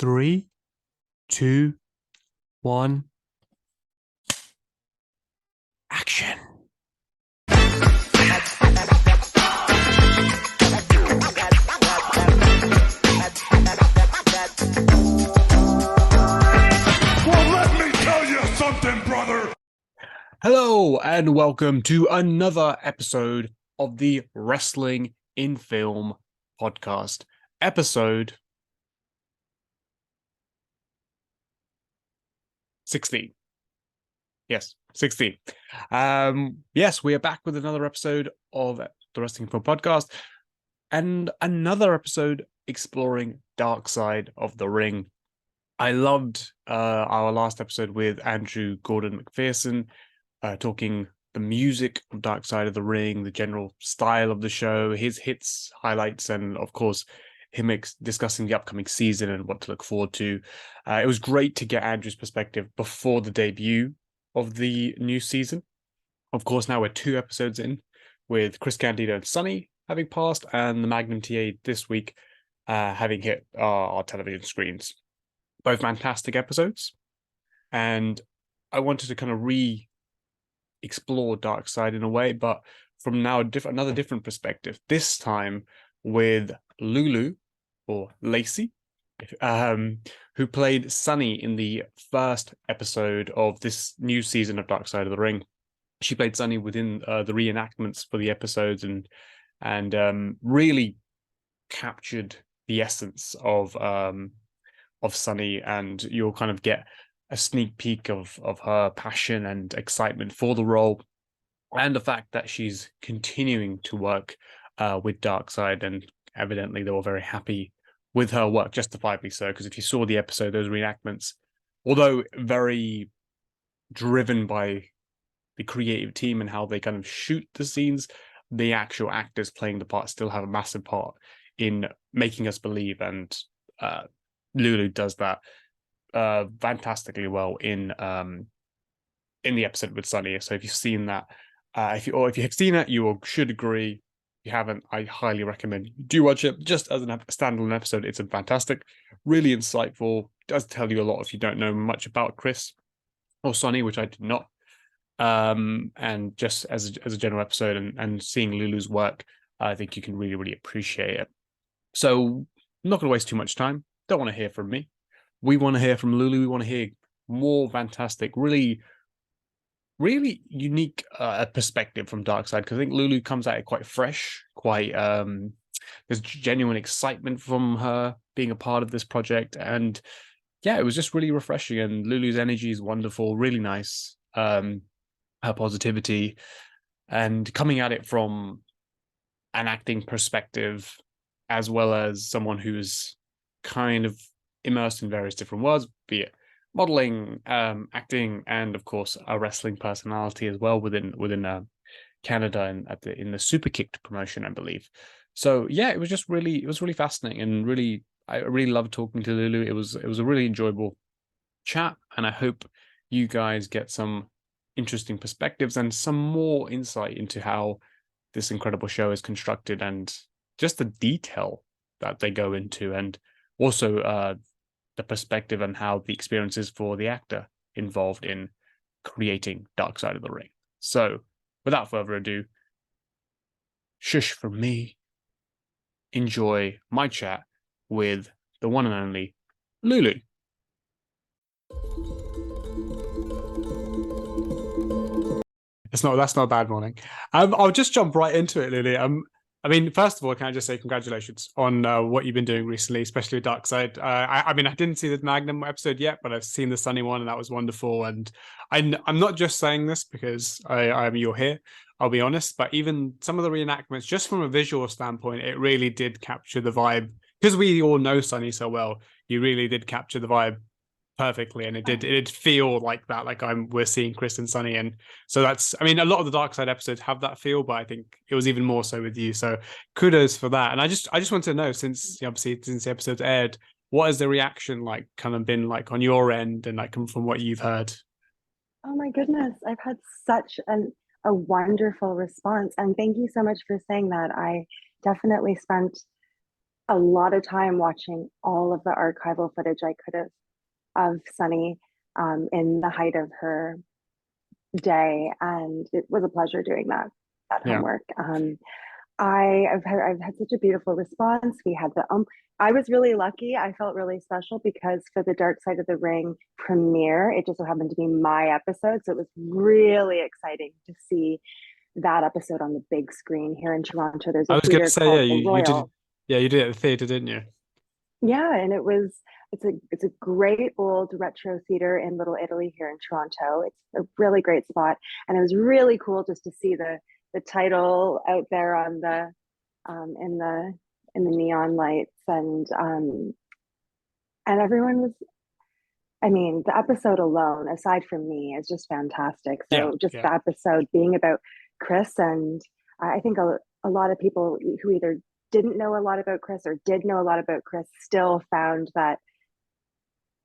Three, two, one, action. Well, let me tell you something, brother. Hello, and welcome to another episode of the Wrestling in Film podcast. Episode 16. Yes, 16. Yes, we are back with another episode of the Wrestling in Film podcast and another episode exploring Dark Side of the Ring. I loved our last episode with Andrew Gordon McPherson, talking the music of Dark Side of the Ring, the general style of the show, his hits, highlights, and of course, him discussing the upcoming season and what to look forward to. It was great to get Andrew's perspective before the debut of the new season. Of course, now we're 2 episodes in, with Chris Candido and Sunny having passed, and the Magnum TA this week having hit our television screens. Both fantastic episodes, and I wanted to kind of explore Dark Side in a way, but from now another different perspective. This time with Lulu, or Lacey, who played Sunny in the first episode of this new season of Dark Side of the Ring. She played Sunny within the reenactments for the episodes, and really captured the essence of Sunny, and you'll kind of get a sneak peek of her passion and excitement for the role, and the fact that she's continuing to work with Darkseid, and evidently they were very happy with her work, justifiably so, because if you saw the episode, those reenactments, although very driven by the creative team and how they kind of shoot the scenes, the actual actors playing the part still have a massive part in making us believe, and Lulu does that fantastically well in the episode with Sunny. So if you've seen that, if you have seen it, you should agree. If you haven't, I highly recommend you do watch it. Just as a standalone episode, it's fantastic, really insightful. Does tell you a lot if you don't know much about Chris or Sunny, which I did not. And just as a general episode, and seeing Lulu's work, I think you can really appreciate it. So I'm not going to waste too much time. Don't want to hear from me. We want to hear from Lulu. We want to hear more fantastic, really unique perspective from Darkseid, because I think Lulu comes at it quite fresh, quite there's genuine excitement from her being a part of this project, and yeah, it was just really refreshing. And Lulu's energy is wonderful, really nice. Her positivity, and coming at it from an acting perspective, as well as someone who's kind of immersed in various different worlds, be it modeling, acting, and of course a wrestling personality as well within Canada, and in the Super Kicked promotion, I believe. So yeah, it was really fascinating, and I really loved talking to Lulu. It was a really enjoyable chat, and I hope you guys get some interesting perspectives and some more insight into how this incredible show is constructed, and just the detail that they go into, and also the perspective and how the experience is for the actor involved in creating Dark Side of the Ring. So without further ado, shush from me. Enjoy my chat with the one and only Lulu. That's not a bad morning. I'll just jump right into it, Lily. I mean, first of all, can I just say congratulations on what you've been doing recently, especially with Darkseid. I mean, I didn't see the Magnum episode yet, but I've seen the Sunny one, and that was wonderful. And I'm not just saying this because you're here. I'll be honest, but even some of the reenactments, just from a visual standpoint, it really did capture the vibe. Because we all know Sunny so well, you really did capture the vibe perfectly, and it did feel like that, like we're seeing Chris and Sunny. And so that's, I mean, a lot of the Dark Side episodes have that feel, but I think it was even more so with you, so kudos for that. And I just want to know, since obviously since the episode's aired, what has the reaction like kind of been like on your end, and like from what you've heard? Oh my goodness, I've had such a wonderful response, and thank you so much for saying that. I definitely spent a lot of time watching all of the archival footage I could have of Sunny in the height of her day, and it was a pleasure doing that Yeah. homework. I've had such a beautiful response. We had the I was really lucky. I felt really special because for the Dark Side of the Ring premiere, it just so happened to be my episode, so it was really exciting to see that episode on the big screen here in Toronto. There's I a was going to theater say, yeah, called the you did. Royal. Yeah, you did it at the theater, didn't you? Yeah, and it's a great old retro theater in Little Italy here in Toronto. It's a really great spot, and it was really cool just to see the title out there on the in the neon lights, and everyone was. I mean, the episode alone, aside from me, is just fantastic. Yeah, So just yeah, the episode being about Chris, and I think a lot of people who either didn't know a lot about Chris or did know a lot about Chris still found that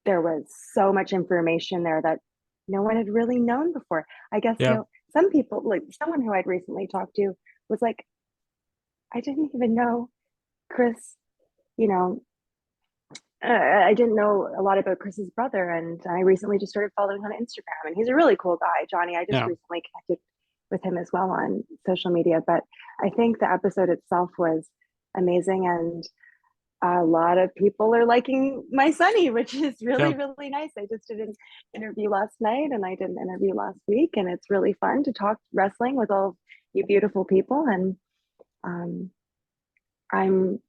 there was so much information there that no one had really known before. I guess, yeah. some people, like someone who I'd recently talked to, was like, I didn't even know Chris, you know, I didn't know a lot about Chris's brother, and I recently just started following on Instagram. And he's a really cool guy, Johnny. I just Yeah. recently connected with him as well on social media. But I think the episode itself was amazing, and a lot of people are liking my Sunny, which is Yeah. really, really nice. I just did an interview last night, and I did an interview last week, and it's really fun to talk wrestling with all you beautiful people. And um, I'm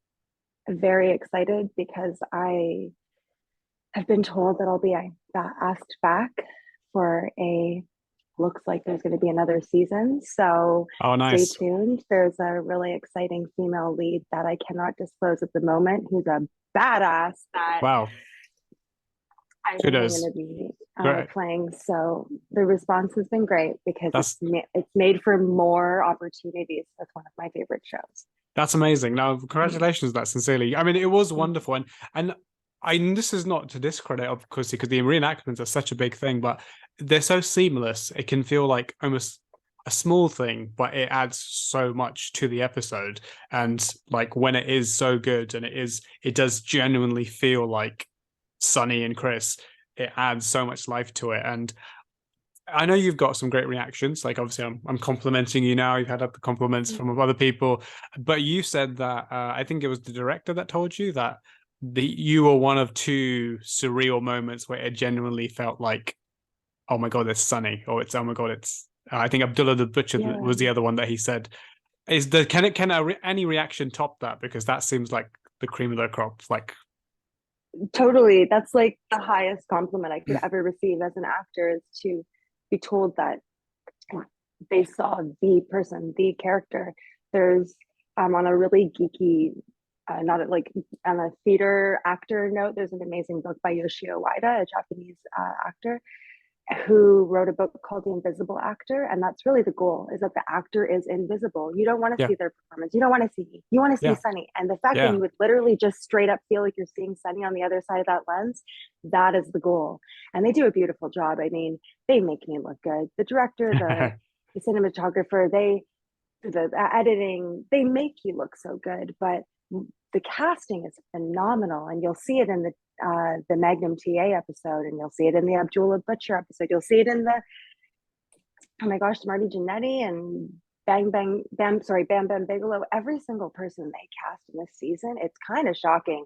very excited because I have been told that I'll be asked back for a looks like there's going to be another season. So Oh, stay nice. tuned. There's a really exciting female lead that I cannot disclose at the moment, who's a badass that Wow. I'm only going Kudos. to be Great. playing. So the response has been great because That's it's made for more opportunities. That's one of my favorite shows. That's amazing. Now, congratulations, that sincerely. I mean, it was wonderful, and this is not to discredit, of course, because the reenactments are such a big thing, but they're so seamless. It can feel like almost a small thing, but it adds so much to the episode. And like when it is so good, and it does genuinely feel like Sunny and Chris. It adds so much life to it, and I know you've got some great reactions. Like obviously, I'm complimenting you now. You've had other compliments from other people, but you said that I think it was the director that told you that you were one of two surreal moments where it genuinely felt like, oh my god, it's Sunny, or it's oh my god, it's. I think Abdullah the Butcher Yeah, was the other one that he said. Any reaction top that, because that seems like the cream of the crop. Like totally. That's like the highest compliment I could ever receive as an actor, is to be told that they saw the person, the character. There's on a really geeky, not like on a theater actor note, there's an amazing book by Yoshio Waida, a Japanese actor, who wrote a book called The Invisible Actor. And that's really the goal, is that the actor is invisible. You don't want to yeah, see their performance. You don't want to see me. You want to see yeah, Sunny. And the fact that yeah, you would literally just straight up feel like you're seeing Sunny on the other side of that lens, that is the goal. And they do a beautiful job. I mean, they make me look good. The director, the cinematographer, the editing, they make you look so good. But the casting is phenomenal, and you'll see it in the Magnum TA episode, and you'll see it in the Abdullah Butcher episode. You'll see it in the, oh my gosh, Marty Jannetty and Bam Bam Bigelow. Every single person they cast in this season, it's kind of shocking.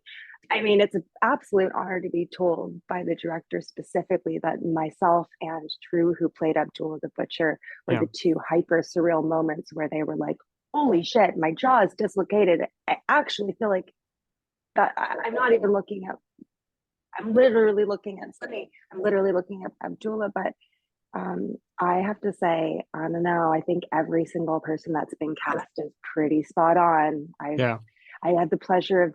I mean, it's an absolute honor to be told by the director specifically that myself and Drew, who played Abdullah the Butcher, were yeah. the two hyper surreal moments where they were like, holy shit, my jaw is dislocated. I actually feel like that I'm not even looking at, I'm literally looking at Sunny. I'm literally looking at Abdullah. But I have to say, I don't know. I think every single person that's been cast is pretty spot on. Yeah. I had the pleasure of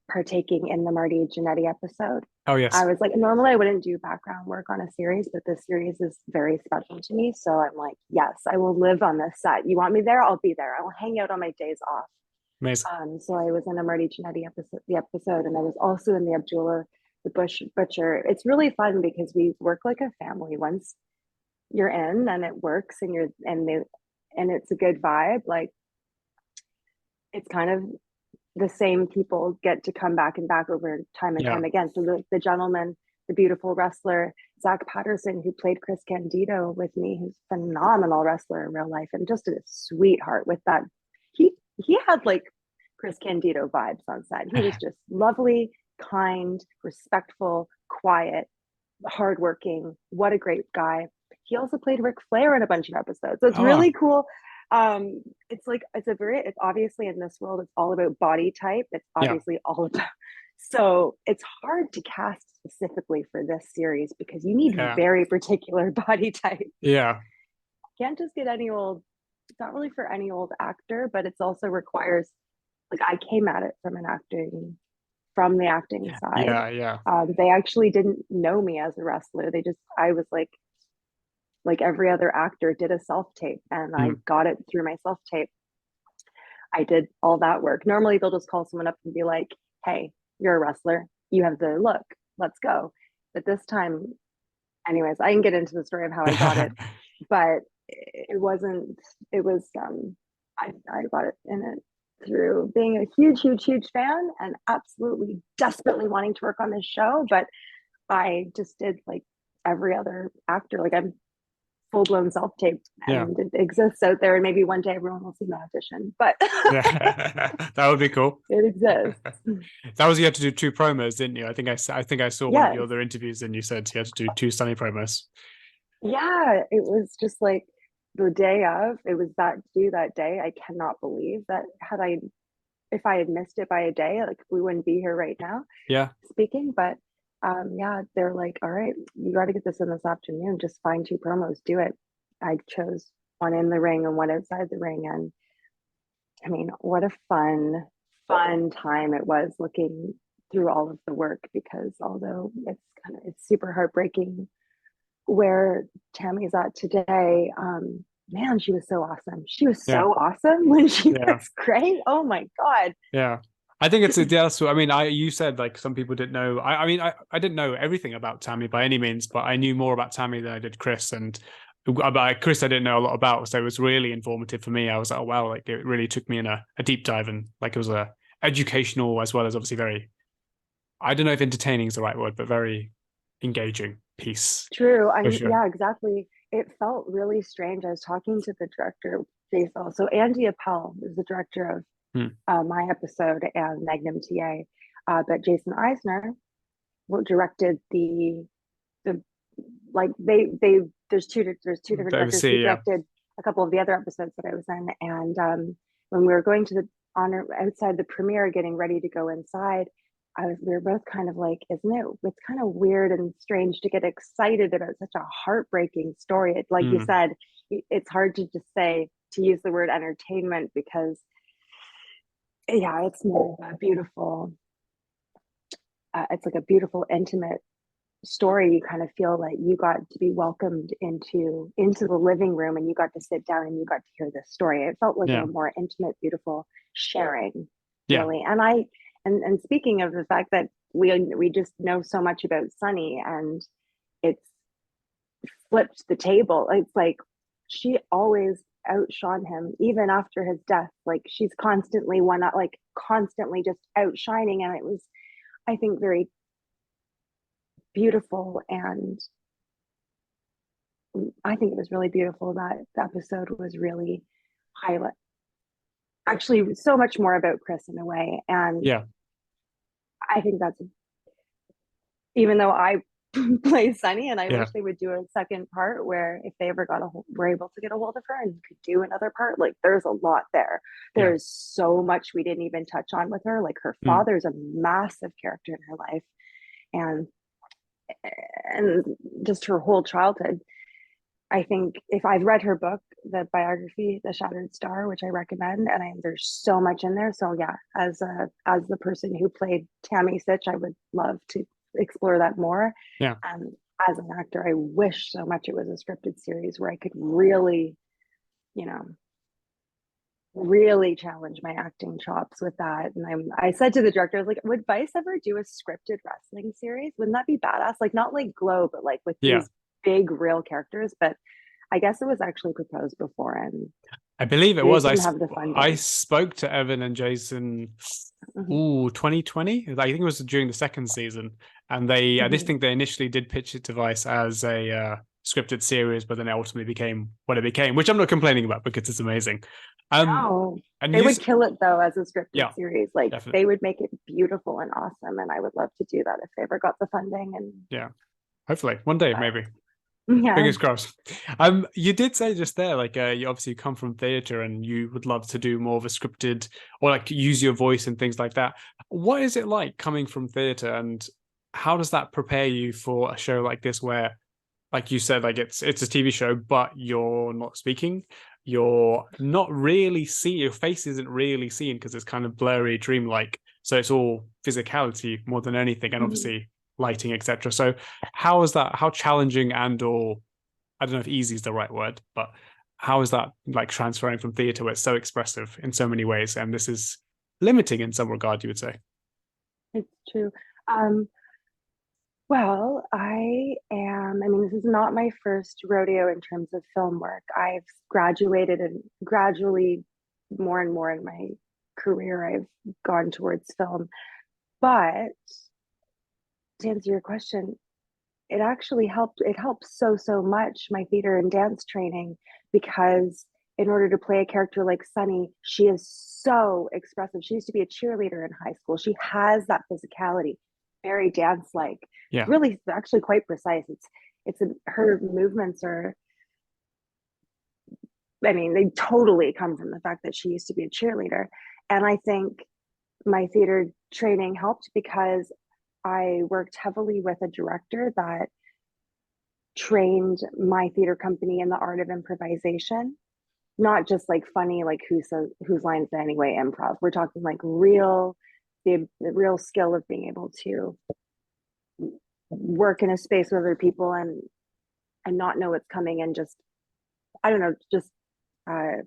partaking in the Marty Jannetty episode. Oh yes. I was like, normally I wouldn't do background work on a series, but this series is very special to me. So I'm like, yes, I will live on this set. You want me there? I'll be there. I will hang out on my days off. Amazing. So I was in a Marty Jannetty episode, and I was also in the Abdullah the Butcher. It's really fun because we work like a family. Once you're in and it works, and and it's a good vibe, like it's kind of the same people get to come back and back over time and time again. So the gentleman, the beautiful wrestler, Zach Patterson, who played Chris Candido with me, who's a phenomenal wrestler in real life and just a sweetheart with that. He had like Chris Candido vibes on set. He was just lovely, kind, respectful, quiet, hardworking. What a great guy. He also played Ric Flair in a bunch of episodes. So it's really cool. It's obviously in this world, it's all about body type. It's obviously all about, so it's hard to cast specifically for this series because you need very particular body type. Yeah. You can't just get any old, it's not really for any old actor, but it's also requires, like, I came at it from the acting side. They actually didn't know me as a wrestler. I was like every other actor, did a self-tape, and I got it through my self-tape. I did all that work. Normally they'll just call someone up and be like, hey, you're a wrestler, you have the look, let's go. But this time, anyways, I can get into the story of how I got it, but it was I got it in it through being a huge fan and absolutely desperately wanting to work on this show. But I just did like every other actor. Like, I'm full-blown self-tape, and it exists out there, and maybe one day everyone will see my audition, but that would be cool. It exists. That was, you had to do 2 promos, didn't you? I think I saw one of your other interviews and you said you had to do 2 Sunny promos. Yeah, it was just like the day of, it was that day. I cannot believe that if I had missed it by a day, like, we wouldn't be here right now speaking. But they're like, all right, you got to get this in this afternoon, just find 2 promos, do it. I chose one in the ring and one outside the ring, and I mean, what a fun time it was looking through all of the work, because although it's super heartbreaking where Tammy's at today, man, she was so awesome. She was so awesome when she was great. Oh my God. Yeah. I think so I mean, you said like some people didn't know. I mean, I didn't know everything about Tammy by any means, but I knew more about Tammy than I did Chris. And about Chris, I didn't know a lot about, so it was really informative for me. I was like, oh wow, like it really took me in a deep dive, and like it was a educational as well as obviously very, I don't know if entertaining is the right word, but very engaging piece. True. Yeah, exactly. It felt really strange. I was talking to the director, Jason. So Andy Appel is the director of my episode and Magnum TA, but Jason Eisner directed the like there's two different directors who directed a couple of the other episodes that I was in, and when we were going to the outside the premiere, getting ready to go inside, we were both kind of like, it's kind of weird and strange to get excited about such a heartbreaking story. It's like you said, it's hard to just use the word entertainment, because it's more of a beautiful, it's like a beautiful, intimate story. You kind of feel like you got to be welcomed into the living room, and you got to sit down and you got to hear this story. It felt like a more intimate, beautiful sharing, really. And speaking of the fact that we just know so much about Sunny, and it's flipped the table. It's like she always outshone him even after his death. Like, she's constantly constantly just outshining, and it was, I think, very beautiful. And I think it was really beautiful that the episode was really actually so much more about Chris in a way. And I think that's, even though I play Sunny, and I wish they would do a second part where if they ever were able to get a hold of her and could do another part, like, there's a lot there. There's so much we didn't even touch on with her. Like, her father's a massive character in her life, and just her whole childhood. I think if I've read her book, the biography, The Shattered Star, which I recommend, and there's so much in there. So yeah, as the person who played Tammy Sitch, I would love to explore that more. As an actor, I wish so much it was a scripted series where I could really, really challenge my acting chops with that. And I said to the director, I was like, would Vice ever do a scripted wrestling series? Wouldn't that be badass? Like, not like Glow, but like with these big real characters. But I guess it was actually proposed before, and I believe it They was. didn't have the I funding. spoke to Evan and Jason, Mhm, 2020. I think it was during the second season, and I just mhm. think they initially did pitch it to Vice as a scripted series, but then it ultimately became what it became, which I'm not complaining about because it's amazing. Um, No, and they you, would kill it though as a scripted yeah, series. Like definitely, they would make it beautiful and awesome, and I would love to do that if they ever got the funding. And yeah. Hopefully, one day, but maybe. yeah, Fingers crossed. You did say just there, like, you obviously come from theatre and you would love to do more of a scripted or like use your voice and things like that. What is it like coming from theatre, and how does that prepare you for a show like this, where, like you said, like it's a TV show, but you're not speaking, you're not really seeing, your face isn't really seen because it's kind of blurry, dreamlike. So it's all physicality more than anything, and Mhm. obviously lighting, etc. So how is that? How challenging and or I don't know if easy is the right word, but how is that like transferring from theatre where it's so expressive in so many ways, and this is limiting in some regard, you would say? It's true. Um, well, I mean, this is not my first rodeo in terms of film work. I've graduated and gradually more and more in my career, I've gone towards film. But to answer your question, it actually helped. It helps so much my theater and dance training because in order to play a character like Sunny, she is so expressive. She used to be a cheerleader in high school. She has that physicality, very dance like. It's Yeah, really actually quite precise. Her movements are. I mean, they totally come from the fact that she used to be a cheerleader, and I think my theater training helped because I worked heavily with a director that trained my theater company in the art of improvisation, not just like funny, like whose lines anyway improv. We're talking like the real skill of being able to work in a space with other people and not know what's coming and just I don't know, just uh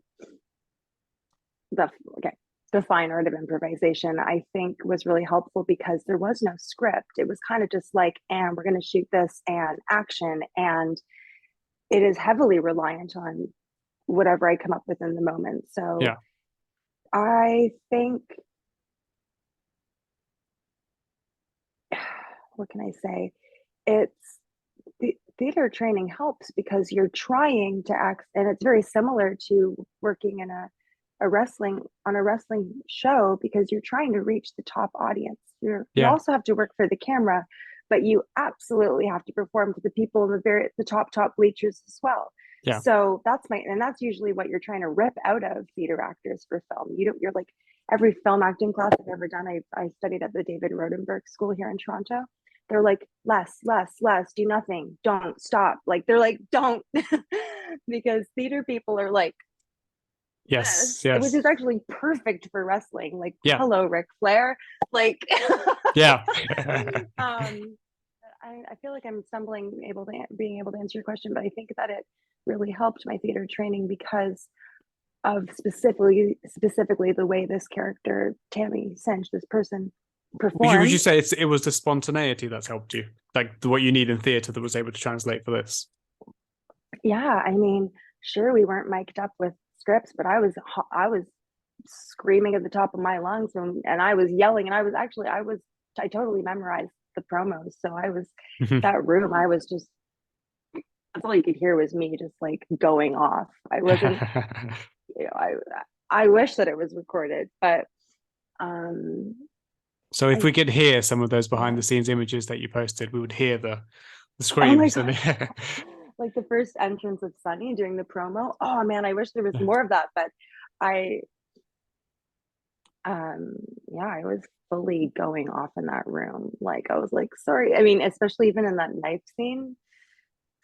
the okay the fine art of improvisation I think was really helpful because there was no script. It was kind of just like, and we're going to shoot this and action, and it is heavily reliant on whatever I come up with in the moment. So yeah, I think, what can I say? It's the theater training helps because you're trying to act, and it's very similar to working in a wrestling on a wrestling show because you're trying to reach the top audience. You yeah, also have to work for the camera, but you absolutely have to perform to the people in the top bleachers as well. yeah. So that's usually what you're trying to rip out of theater actors for film. You're like every film acting class I've ever done. I studied at the David Rodenberg School here in Toronto. They're like less, do nothing, don't stop. Like they're like don't because theater people are like Yes, this, which yes, is actually perfect for wrestling. Like, yeah, hello, Ric Flair. Like, yeah. I feel like I'm being able to answer your question, but I think that it really helped my theater training because of specifically the way this character Tammy Cinch, this person, Would you performed. say it was the spontaneity that's helped you, like what you need in theatre that was able to translate for this? Yeah, I mean, sure, we weren't mic'd up with scripts, but I was screaming at the top of my lungs and I was yelling and I totally memorized the promos. So I was that room, I was just that's all you could hear was me just like going off. I wasn't, you know, I wish that it was recorded, but um So if I we could hear some of those behind yeah. the scenes images that you posted, we would hear the Oh my screams and gosh. Like the first entrance of Sunny during the promo. Oh man, I wish there was more of that, but I um yeah, I was fully going off in that room. Like I was like, sorry. I mean, especially even in that knife scene.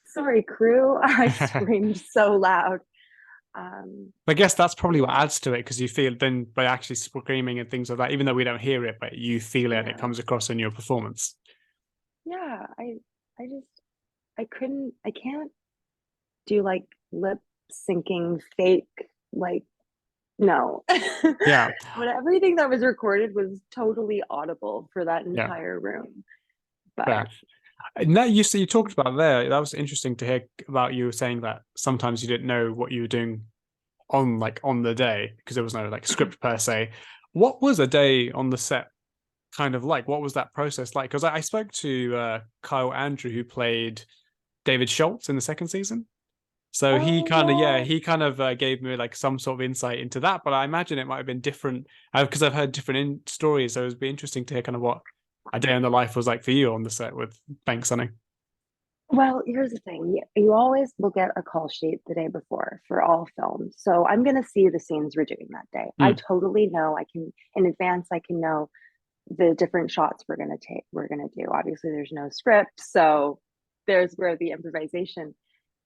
Sorry, crew. I screamed so loud. I guess that's probably what Yeah, adds to it, because you feel then by actually screaming and things like that, even though we don't hear it, but you feel it and it yeah, comes across in your performance. yeah. I just I can't do like lip syncing fake like no. Yeah, But everything that was recorded was totally audible for that yeah, entire room. But fair. And that you talked about there, that was interesting to hear about you saying that sometimes you didn't know what you were doing on the day, because there was no like script per se. What was a day on the set kind of like? What was that process like? Because I spoke to Kyle Andrew, who played David Schultz in the second season. So he Oh kind of, yeah, yeah. he kind of gave me like some sort of insight into that. But I imagine it might have been different because I've heard different stories. So it'd be interesting to hear kind of what a day in the life was like for you on the set with Bank Sunning. Well, here's the thing. You always will get a call sheet the day before for all films. So I'm going to see the scenes we're doing that day. I Mm. totally know I can, in advance, I can know the different shots we're going to take, we're going to do. Obviously, there's no script. So there's where the improvisation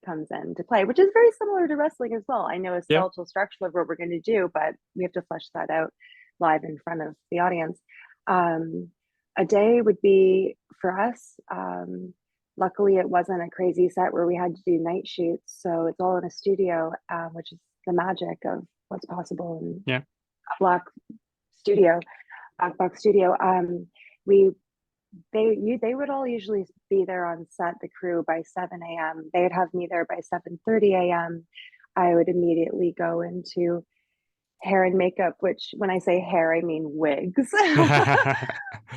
comes into play, which is very similar to wrestling as well. I know a Yeah. skeletal structure of what we're going to do, but we have to flesh that out live in front of the audience. A day would be for us. Luckily, it wasn't a crazy set where we had to do night shoots. So it's all in a studio, which is the magic of what's possible in Yeah. a black box studio. We they would all usually be there on set, the crew, by 7 a.m. They would have me there by 7:30 a.m. I would immediately go into hair and makeup, which when I say hair, I mean wigs.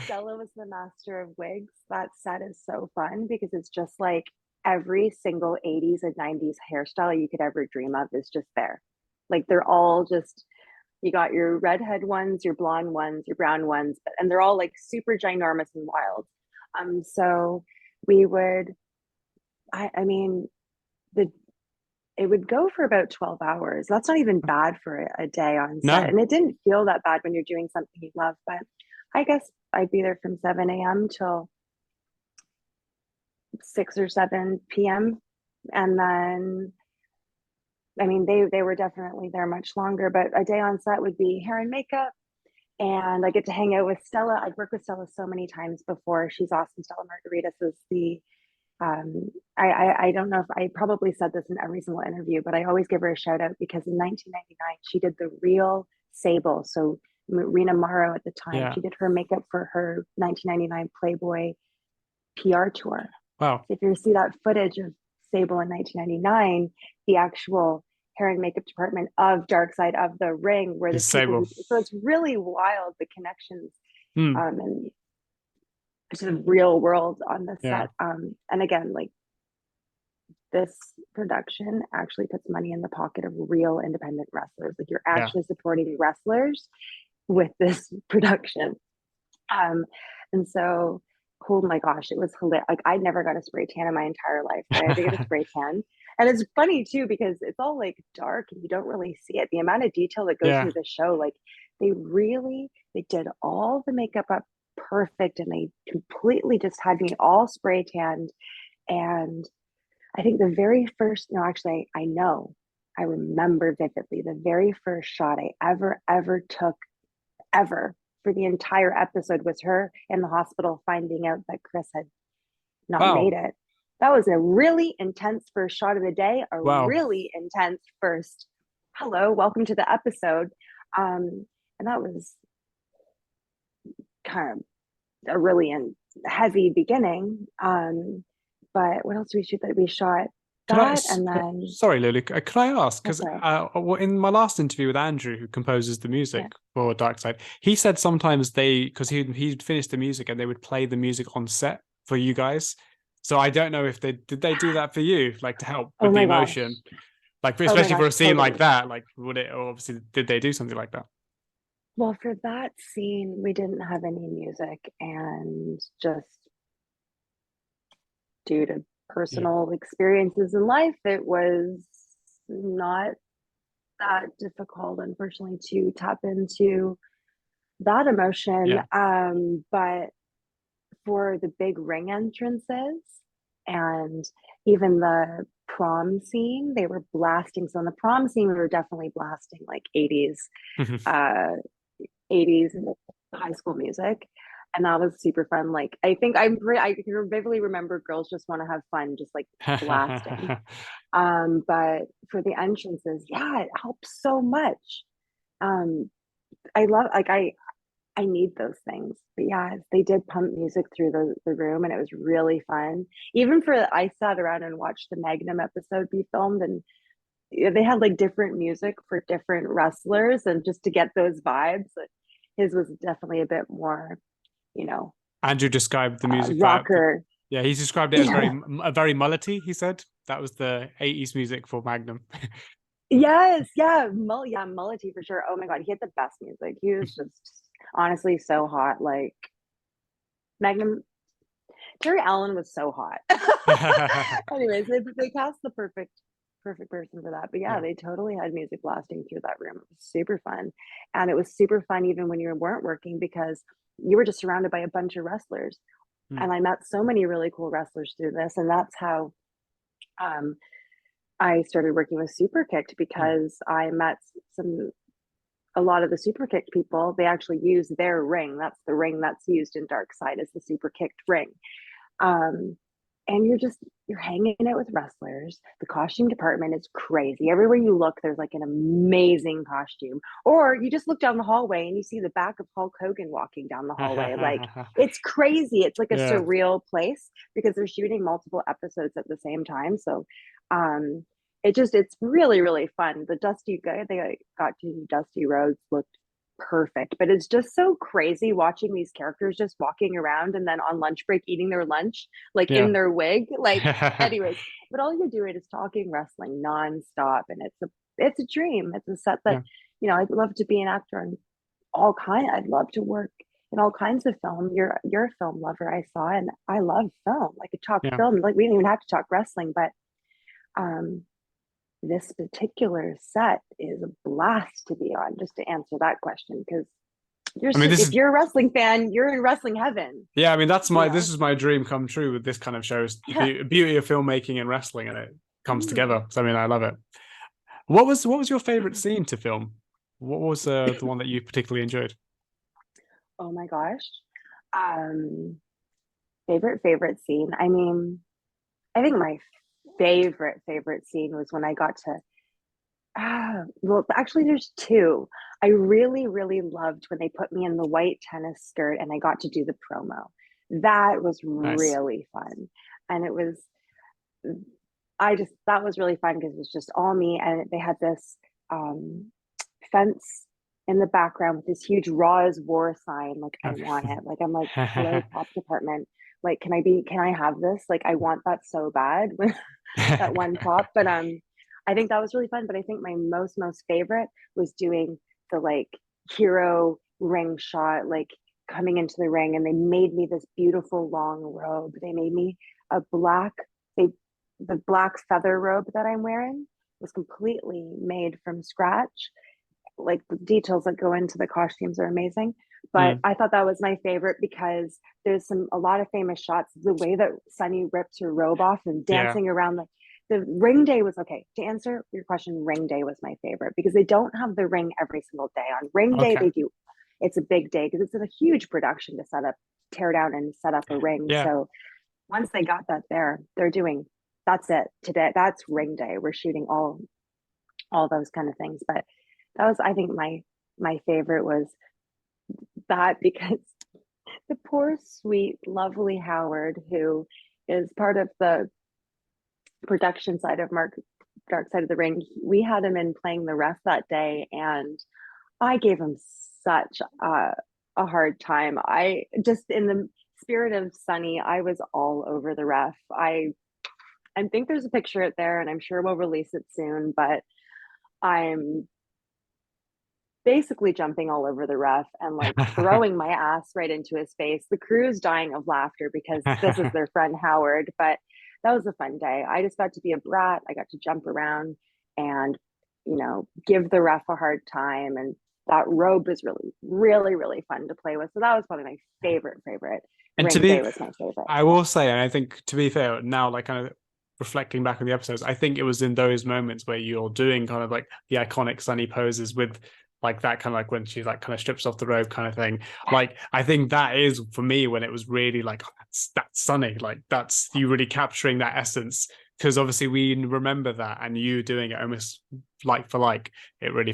Stella was the master of wigs. That set is so fun because it's just like every single 80s and 90s hairstyle you could ever dream of is just there. Like they're all just, you got your redhead ones, your blonde ones, your brown ones, and they're all like super ginormous and wild. So we would, I mean, the it would go for about 12 hours. That's not even bad for a day on set. No. And it didn't feel that bad when you're doing something you love. But I guess I'd be there from 7 a.m. till 6 or 7 p.m. And then, I mean, they were definitely there much longer, but a day on set would be hair and makeup. And I get to hang out with Stella. I've worked with Stella so many times before. She's awesome. Stella Margaritas is the I don't know if I probably said this in every single interview, but I always give her a shout out because in 1999 she did the real Sable. So Rena Morrow at the time, Yeah. she did her makeup for her 1999 Playboy PR tour. Wow. So if you see that footage of Sable in 1999, the actual hair and makeup department of Dark Side of the Ring, where the It's people, Sable. so it's really wild the connections Hmm. and to the real world on the Yeah. set. And again, like this production actually puts money in the pocket of real independent wrestlers. Like you're Yeah. actually supporting wrestlers with this production. And so, oh my gosh, it was hilarious. Like I never got a spray tan in my entire life. I had to get a spray tan. And it's funny too, because it's all like dark and you don't really see it. The amount of detail that goes Yeah. into the show, like they did all the makeup up perfect and they completely just had me all spray tanned. And I think the very first, no, actually, I know, I remember vividly the very first shot I ever took, ever for the entire episode was her in the hospital finding out that Chris had not Wow. made it. That was a really intense first shot of the day, a Wow. really intense first, hello, welcome to the episode. And that was kind of a really heavy beginning. But what else did we shoot that we shot? Can I, That and then sorry, Lulu, can I ask? that's Because right. in my last interview with Andrew, who composes the Yeah. music for Dark Side, he said sometimes because he'd finished the music and they would play the music on set for you guys. So I don't know if did they do that for you, like to help Oh with the my gosh. emotion, like Oh my especially for gosh, a scene like totally. that, like would it, or obviously did they do something like that? Well, for that scene, we didn't have any music, and just due to Yeah. personal experiences in life, it was not that difficult, unfortunately, to tap into that emotion. Yeah. But for the big ring entrances and even the prom scene, they were blasting. So in the prom scene, we were definitely blasting like 80s, uh, 80s and high school music. And that was super fun. Like I think I can vividly remember girls just want to have fun, just like blasting. But for the entrances, yeah, it helps so much. Um, I love like I need those things. But yeah, they did pump music through the room and it was really fun. Even for I sat around and watched the Magnum episode be filmed and they had like different music for different wrestlers, and just to get those vibes, his was definitely a bit more, you know, Andrew described the music rocker. yeah, he's described it as Yeah. very mullety, he said. That was the 80s music for Magnum. Yes, yeah, yeah, Mullety for sure. Oh my God, he had the best music. He was just honestly so hot. Like Magnum, Terry Allen was so hot. Anyways, they cast the perfect person for that. But yeah, Yeah. they totally had music blasting through that room. It was super fun, and it was super fun even when you weren't working because you were just surrounded by a bunch of wrestlers. Mm. And I met so many really cool wrestlers through this, and that's how um, I started working with Superkicked Mm. because I met a lot of the super kicked people. They actually use their ring. That's the ring that's used in Dark Side, is the super kicked ring. um and you're hanging out with wrestlers. The costume department is crazy. Everywhere you look, there's like an amazing costume. Or you just look down the hallway and you see the back of Hulk Hogan walking down the hallway. Like, it's crazy. It's like a Yeah. surreal place because they're shooting multiple episodes at the same time. So um it's really, really fun. The Dusty guy they got to do Dusty Rhodes looked perfect, but it's just so crazy watching these characters just walking around and then on lunch break eating their lunch like Yeah. in their wig. Like, anyways, but all you're doing is talking wrestling nonstop, and it's a dream. It's a set that, Yeah. I'd love to be an actor in I'd love to work in all kinds of film. You're a film lover, I saw, and I love film. Like, a talk Yeah. film. Like, we didn't even have to talk wrestling, but um this particular set is a blast to be on, just to answer that question, because I mean, this if is you're a wrestling fan, you're in wrestling heaven, yeah. I mean, you this know. is my dream come true with this kind of shows. Yeah. The beauty of filmmaking and wrestling, and it comes Mm. together. So I mean, I love it. What was your favorite scene to film? What was the one that you particularly enjoyed? Oh my gosh. Um, favorite scene. I mean, I think my favorite scene was when I got to well, actually there's two. I really, really loved when they put me in the white tennis skirt and I got to do the promo. That was Nice. really fun. And it was that was really fun because it was just all me, and they had this um fence in the background with this huge Raw's War sign. Like, I want it. Like, I'm like, hello, prop department. Like, can I have this? Like, I want that so bad with that one prop. But I think that was really fun. But I think my most favorite was doing the like hero ring shot, like coming into the ring, and they made me this beautiful long robe. They made me a black, they the black feather robe that I'm wearing was completely made from scratch. Like, the details that go into the costumes are amazing. But Mm. I thought that was my favorite because there's a lot of famous shots. The way that Sunny ripped her robe off and Yeah. dancing around the ring day was okay. To answer your question, ring day was my favorite because they don't have the ring every single day. On ring day, Okay. they do. It's a big day because it's a huge production to tear down and set up a ring. Yeah. So once they got that there, they're doing that's it today. That's ring day. We're shooting all those kind of things. But that was, I think, my favorite was that because the poor, sweet, lovely Howard, who is part of the production side of Dark Side of the Ring, we had him in playing the ref that day, and I gave him such a hard time. I just, in the spirit of Sunny, I was all over the ref. I think there's a picture out there, and I'm sure we'll release it soon, but I'm basically jumping all over the ref and like throwing my ass right into his face. The crew's dying of laughter because this is their friend Howard, but that was a fun day. I just got to be a brat. I got to jump around and, give the ref a hard time. And that robe was really, really, really fun to play with. So that was probably my favorite. And to Ring day be, was my favorite. I will say, and I think to be fair, now like kind of reflecting back on the episodes, I think it was in those moments where you're doing kind of like the iconic Sunny poses with like that kind of like when she like kind of strips off the robe kind of thing. Like I think that is for me when it was really like, oh, that's Sunny. Like that's you really capturing that essence. Because obviously we remember that, and you doing it almost like for like, it really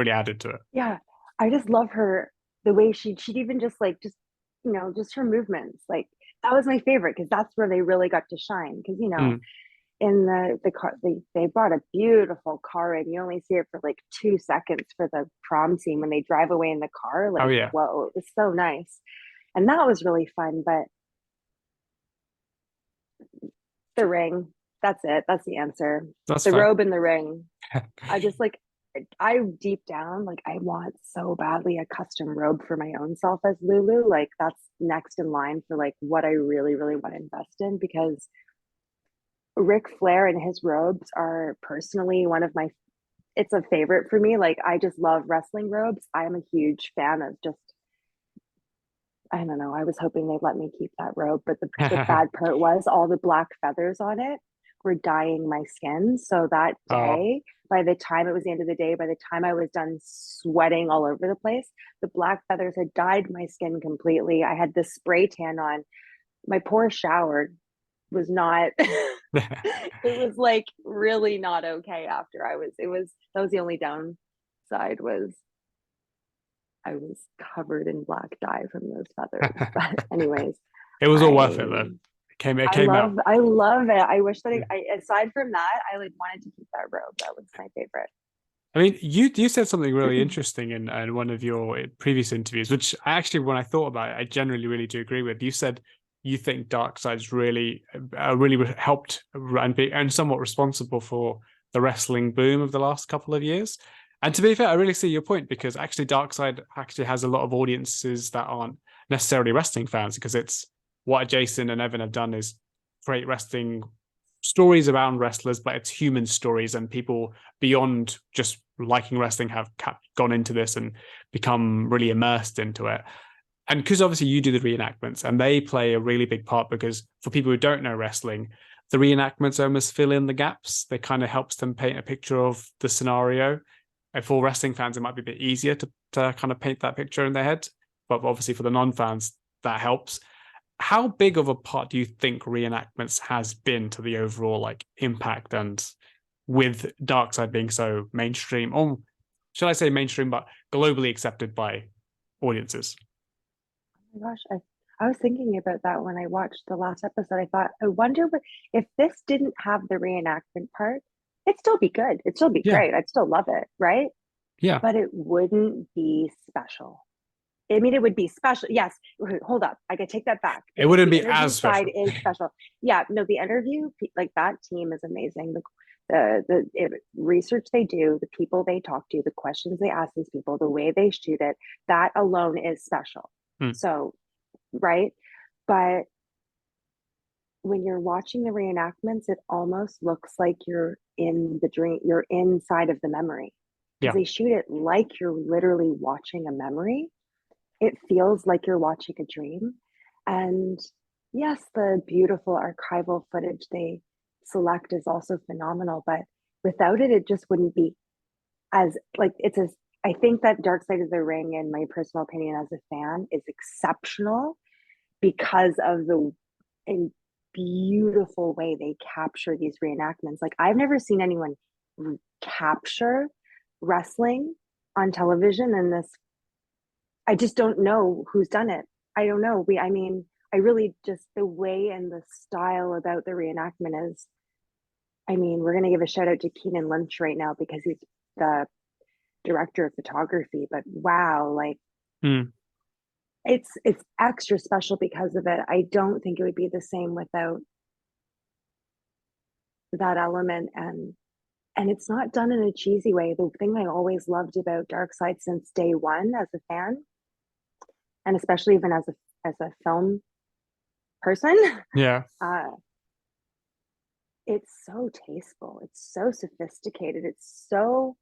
added to it. Yeah, I just love her, the way she'd even just like just her movements. Like, that was my favorite because that's where they really got to shine. Because Mm. in the car. They brought a beautiful car in. You only see it for like 2 seconds for the prom scene when they drive away in the car. Oh Like, yeah, whoa, it was so nice. And that was really fun. But the ring, that's it. That's the answer. that's The fair. robe and the ring. I just like, I deep down, like, I want so badly a custom robe for my own self as Lulu. Like, that's next in line for like what I really, really want to invest in, because Ric Flair and his robes are personally one of my, it's a favorite for me. Like, I just love wrestling robes. I'm a huge fan of just, I don't know. I was hoping they'd let me keep that robe, but the bad part was all the black feathers on it were dyeing my skin. So that Oh, day, by the time it was the end of the day, by the time I was done sweating all over the place, the black feathers had dyed my skin completely. I had this spray tan on. My poor shower was not it was like really not okay after I was, it was, that was the only downside, was I was covered in black dye from those feathers. But anyways, it was all worth it though. I It came out. I love it. I wish that aside from that, I like wanted to keep that robe. That was my favorite. I mean, you said something really interesting in one of your previous interviews, which I actually, when I thought about it, I generally really do agree with. You said you think Darkseid's really helped and somewhat responsible for the wrestling boom of the last couple of years. And to be fair, I really see your point, because actually Darkseid actually has a lot of audiences that aren't necessarily wrestling fans, because it's what Jason and Evan have done is create wrestling stories around wrestlers, but it's human stories, and people beyond just liking wrestling have gone into this and become really immersed into it. And because obviously you do the reenactments, and they play a really big part, because for people who don't know wrestling, the reenactments almost fill in the gaps. They kind of helps them paint a picture of the scenario. And for wrestling fans, it might be a bit easier to kind of paint that picture in their head. But obviously for the non-fans, that helps. How big of a part do you think reenactments has been to the overall like impact, and with Darkseid being so mainstream, or should I say mainstream, but globally accepted by audiences? Oh my gosh, I was thinking about that when I watched the last episode. I thought, I wonder if this didn't have the reenactment part, it'd still be good. It'd still be Yeah, great. I'd still love it, right? yeah. But it wouldn't be special. I mean, it would be special. Yes. Hold up. I could take that back, It because wouldn't the be interview as side special. is special. Yeah. No, the interview, like that team is amazing. Research they do, the people they talk to, the questions they ask these people, the way they shoot it, that alone is special. Hmm. So, right. But when you're watching the reenactments, it almost looks like you're in the dream, you're inside of the memory, because Yeah. they shoot it like you're literally watching a memory. It feels like you're watching a dream. And yes, the beautiful archival footage they select is also phenomenal, but without it, it just wouldn't be as like it's as I think that Dark Side of the Ring, in my personal opinion as a fan, is exceptional because of the in beautiful way they capture these reenactments. Like, I've never seen anyone capture wrestling on television in this. I just don't know who's done it. I don't know. I mean, I really just, the way and the style about the reenactment is, I mean, we're going to give a shout out to Keenan Lynch right now because he's the director of photography, but wow, like Hmm. it's extra special because of it. I don't think it would be the same without that element. And it's not done in a cheesy way. The thing I always loved about Darkseid since day one as a fan, and especially even as a film person, Yeah. uh, it's so tasteful. It's so sophisticated. It's so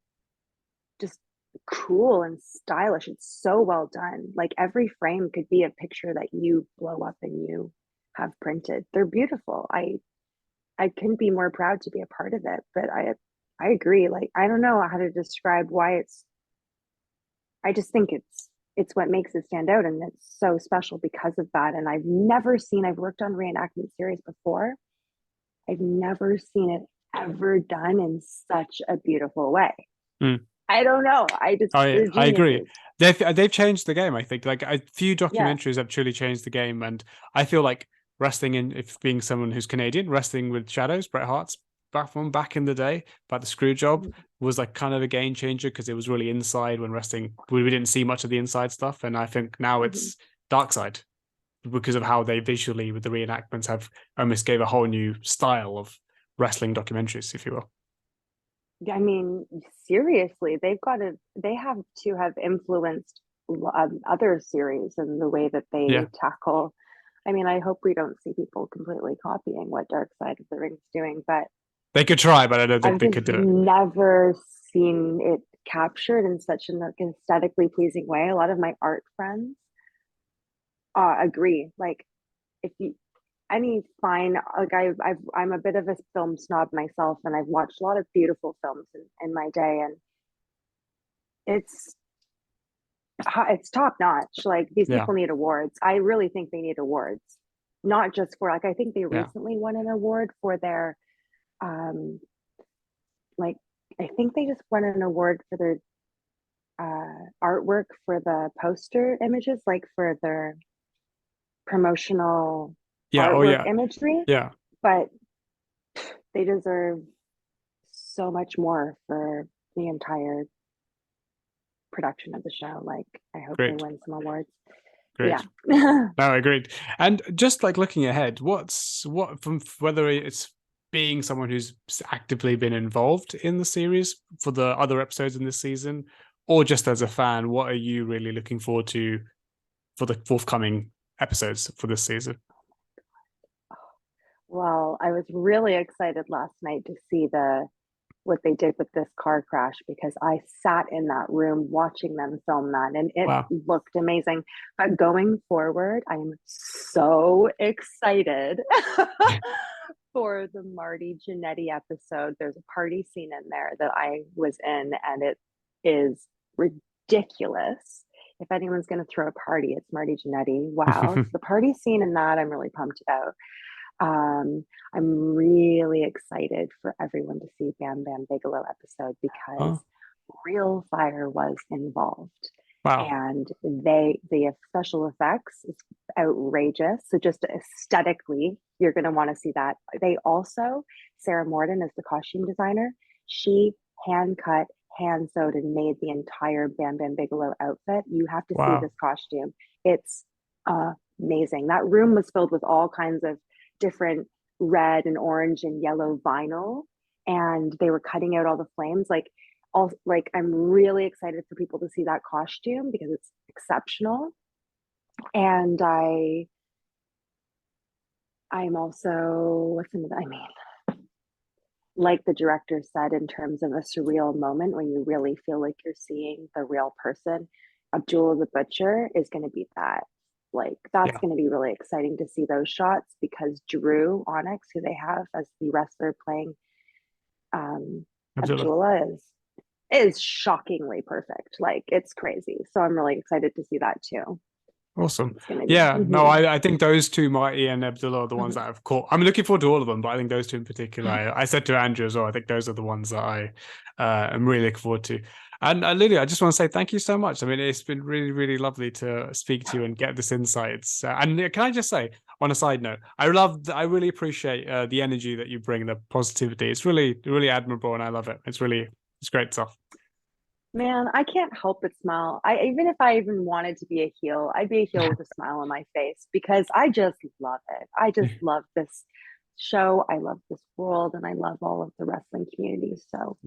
just cool and stylish. It's so well done. Like, every frame could be a picture that you blow up and you have printed. They're beautiful. I couldn't be more proud to be a part of it. But I agree. Like, I don't know how to describe why it's. I just think it's what makes it stand out, and it's so special because of that. And I've never seen. I've worked on reenactment series before. I've never seen it ever done in such a beautiful way. Hmm. I don't know. They're I agree. geniuses. They've changed the game. I think like a few Yes. documentaries have truly changed the game, and I feel like wrestling in, if being someone who's Canadian, wrestling with shadows, Bret Hart's platform back in the day, about the screw job was like kind of a game changer because it was really inside when wrestling, we didn't see much of the inside stuff. And I think now it's dark side because of how they visually with the reenactments have almost gave a whole new style of wrestling documentaries, if you will. I mean, seriously, they have to have influenced other series in the way that they tackle. I mean, I hope we don't see people completely copying what Dark Side of the Ring's doing, but they could try, but I don't think I've they could do it. Never seen it captured in such an aesthetically pleasing way. A lot of my art friends agree. Like, if you any fine, like I'm a bit of a film snob myself, and I've watched a lot of beautiful films in my day, and it's top notch. Like, these people need awards. I really think they need awards, not just for, like, I think they recently won an award for their like, I think they just won an award for their artwork for the poster images, like for their promotional artwork imagery. Yeah. But they deserve so much more for the entire production of the show. Like, I hope they win some awards. Great. Yeah. No, I agreed. And just like looking ahead, what from whether it's being someone who's actively been involved in the series for the other episodes in this season, or just as a fan, what are you really looking forward to for the forthcoming episodes for this season? Well, I was really excited last night to see what they did with this car crash, because I sat in that room watching them film that, and it looked amazing. But going forward, I am so excited for the Marty Jannetty episode. There's a party scene in there that I was in, and it is ridiculous. If anyone's going to throw a party, it's Marty Jannetty. Wow. So the party scene in that, I'm really pumped about. I'm really excited for everyone to see Bam Bam Bigelow episode, because real fire was involved. Wow. And the special effects is outrageous. So just aesthetically, you're going to want to see that. They also, Sarah Morden is the costume designer. She hand cut, hand sewed, and made the entire Bam Bam Bigelow outfit. You have to see this costume. It's amazing. That room was filled with all kinds of different red and orange and yellow vinyl, and they were cutting out all the flames. I'm really excited for people to see that costume because it's exceptional. And I'm also, like the director said, in terms of a surreal moment when you really feel like you're seeing the real person, Abdullah the Butcher is going to be that. Like, that's going to be really exciting to see those shots, because Drew Onyx, who they have as the wrestler playing Abdullah, is shockingly perfect. Like, it's crazy. So I'm really excited to see that too. Awesome. No, I think those two, Marty and Abdullah, are the ones that I've caught. I'm looking forward to all of them, but I think those two in particular, I said to Andrew as well, I think those are the ones that I am really looking forward to. And Lily, I just want to say thank you so much. I mean, it's been really, really lovely to speak to you and get this insights. And can I just say, on a side note, I really appreciate the energy that you bring, the positivity. It's really, really admirable, and I love it. It's great stuff. Man, I can't help but smile. Even if I even wanted to be a heel, I'd be a heel with a smile on my face, because I just love it. I just love this show. I love this world, and I love all of the wrestling community. So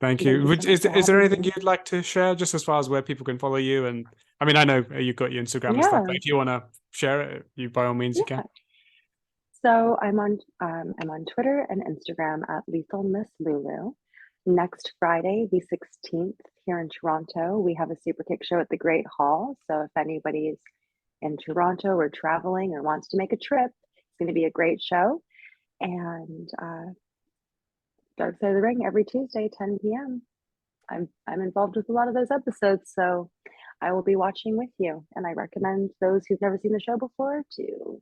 thank you. Is there anything you'd like to share, just as far as where people can follow you? And I mean, I know you've got your Instagram and stuff, but if you want to share it, you by all means you can. So I'm on Twitter and Instagram at Lethal Miss Lulu. Next Friday, the 16th, here in Toronto, we have a Super Kick show at the Great Hall. So if anybody's in Toronto or traveling or wants to make a trip, it's going to be a great show. And Dark Side of the Ring every Tuesday, 10 p.m. I'm involved with a lot of those episodes, so I will be watching with you. And I recommend those who've never seen the show before to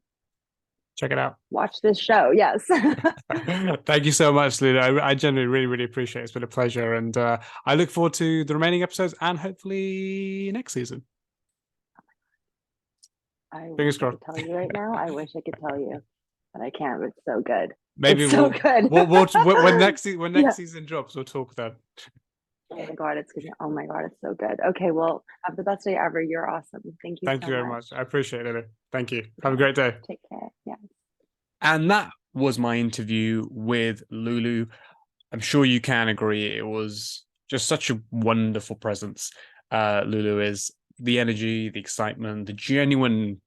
check it out. Watch this show. Yes. Thank you so much, Lulu. I genuinely really, really appreciate it. It's been a pleasure. And I look forward to the remaining episodes and hopefully next season. I wish Fingers I crossed. could tell you right now. I wish I could tell you, but I can't. It's so good. Maybe It's so good. when next Yeah. season drops, we'll talk then. Oh my God, it's gonna. Oh my God, it's so good. Okay, well, have the best day ever. You're awesome. Thank you Thank so you very much. much. I appreciate it. Thank you. Have a Okay, great day. take care. Yeah. And that was my interview with Lulu. I'm sure you can agree it was just such a wonderful presence. Lulu is the energy, the excitement, the genuine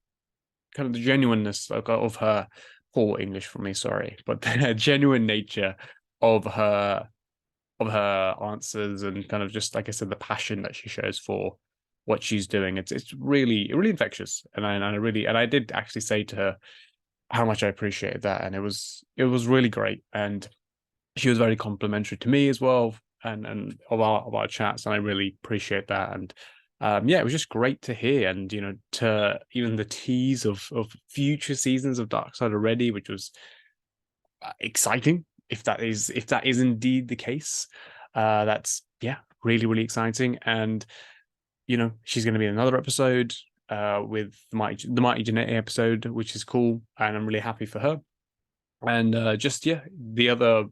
kind of the genuineness of her poor English for me, sorry, but the genuine nature of her answers and kind of just like I said, the passion that she shows for what she's doing. It's really infectious, and I did actually say to her how much I appreciated that, and it was really great, and she was very complimentary to me as well, and of our chats, and I really appreciate that. And yeah, it was just great to hear, and to even the tease of future seasons of Dark Side already, which was exciting. If that is indeed the case, that's yeah, really exciting. And she's going to be in another episode with the Mighty Genetic episode, which is cool, and I'm really happy for her. And just yeah, the other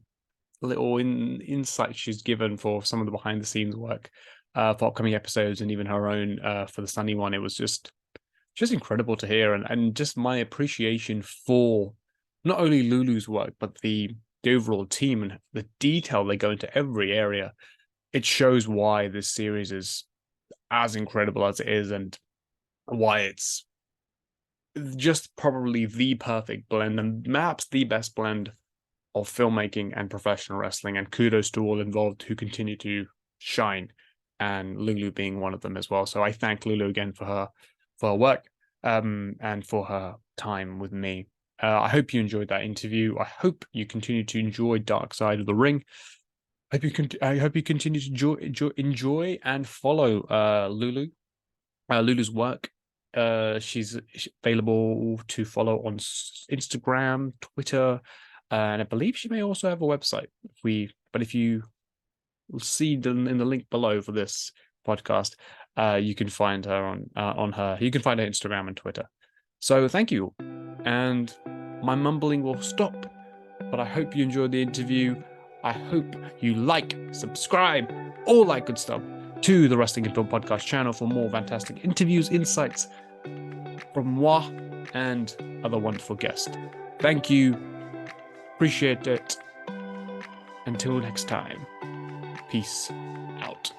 little insight she's given for some of the behind the scenes work for upcoming episodes, and even her own for the Sunny one. It was just incredible to hear, and just my appreciation for not only Lulu's work but the overall team and the detail they go into every area. It shows why this series is as incredible as it is, and why it's just probably the perfect blend, and perhaps the best blend of filmmaking and professional wrestling. And kudos to all involved who continue to shine, and Lulu being one of them as well. So I thank Lulu again for her work, and for her time with me. I hope you enjoyed that interview. I hope you continue to enjoy Dark Side of the Ring. I hope you continue to enjoy and follow Lulu's work. She's available to follow on Instagram, Twitter, and I believe she may also have a website. If you see in the link below for this podcast, you can find her on her. You can find her Instagram and Twitter. So thank you, and my mumbling will stop. But I hope you enjoyed the interview. I hope you subscribe, all that good stuff to the Wrestling and Film Podcast channel for more fantastic interviews, insights from moi and other wonderful guests. Thank you. Appreciate it. Until next time, peace out.